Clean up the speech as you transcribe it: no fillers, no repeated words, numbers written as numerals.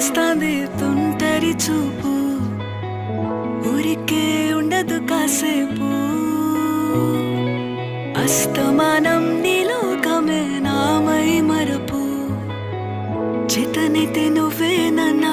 వస్తాంది తుంటరి చూపు, ఊరికే ఉండదు కాసేపు. అస్తమానం నీలోకమే నామై మరపు, చేతనైతే నువ్వే నన్న